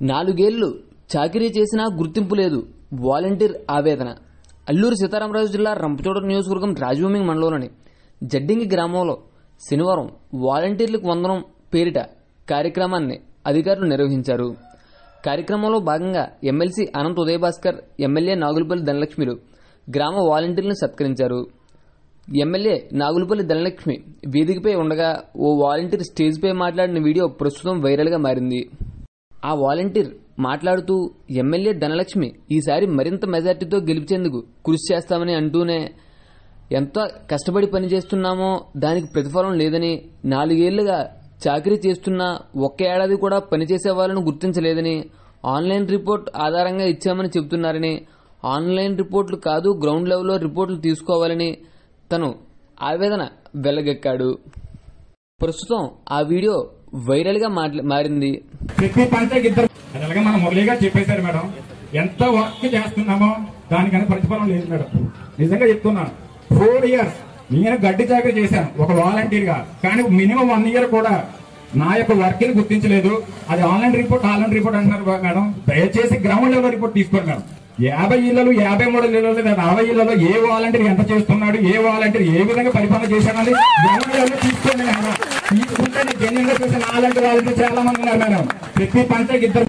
4 ఏళ్లు చాకిరీ చేసినా గుర్తింపు లేదు. వాలంటీర్ ఆవేదన. అల్లూరు సీతారామరాజు జిల్లా రంపచోడవరం నియోజకవర్గం రాజభూమి మండలంలోని జడ్డింగి గ్రామంలో శనివారం వాలంటీర్లకు వందనం పేరిట కార్యక్రమాన్ని అధికారులు నిర్వహించారు. కార్యక్రమంలో భాగంగా ఎమ్మెల్సీ అనంత్ ఉదయభాస్కర్, ఎమ్మెల్యే నాగులపల్లి ధనలక్ష్మిలు గ్రామ వాలంటీర్లను సత్కరించారు. ఎమ్మెల్యే నాగులపల్లి ధనలక్ష్మి వేదికపై ఉండగా ఓ వాలంటీర్ స్టేజ్పై మాట్లాడిన వీడియో ప్రస్తుతం వైరల్గా మారింది. ఆ వాలంటీర్ మాట్లాడుతూ ఎమ్మెల్యే ధనలక్ష్మి ఈసారి మరింత మెజార్టీతో గెలిచేందుకు కృషి చేస్తామని అంటూనే ఎంత కష్టపడి పనిచేస్తున్నామో దానికి ప్రతిఫలం లేదని, 4 ఏళ్లుగా చాకరీ చేస్తున్నా ఒక్క ఏడాది కూడా పనిచేసే వాళ్ళను గుర్తించలేదని, ఆన్లైన్ రిపోర్ట్ ఆధారంగా ఇచ్చామని చెబుతున్నారని, ఆన్లైన్ రిపోర్టులు కాదు గ్రౌండ్ లెవెల్లో రిపోర్టులు తీసుకోవాలని తను ఆవేదన వెళ్లగక్కాడు. ప్రస్తుతం ఆ వీడియో వైరల్ గా మారింది. ప్రతి పంచాయతీ ఇద్దరు మన మురళీగా చెప్పేశారు మేడం, ఎంత వర్క్ చేస్తున్నామో దానికన్నా ప్రతిఫలం లేదు మేడం. నిజంగా చెప్తున్నాను, 4 years నేను గడ్డి చాకరీ చేశాను ఒక వాలంటీర్ గా, కానీ మినిమం 1 year కూడా నా యొక్క వర్క్ ని గుర్తించలేదు. అది ఆన్లైన్ రిపోర్ట్ అంటున్నారు మేడం. దయచేసి గ్రౌండ్ లెవెల్ రిపోర్ట్ తీసుకోండి మేడం. 50 ఇళ్లలో 53 ఇళ్లలో 40 ఇళ్లలో ఏ వాలంటీర్ ఎంత చేస్తున్నాడు, ఏ వాలంటీర్ ఏ విధంగా పరిపాలన చేశాడని గ్రౌండ్ లెవెల్ తీసుకోండి మేడం. తీసుకుంటే జన్యుంగా చూసిన అలాంటి వాలంటీర్ చాలా మంది ఉన్నారు మేడం. ప్రతి పంచాయతీ ఇద్దరు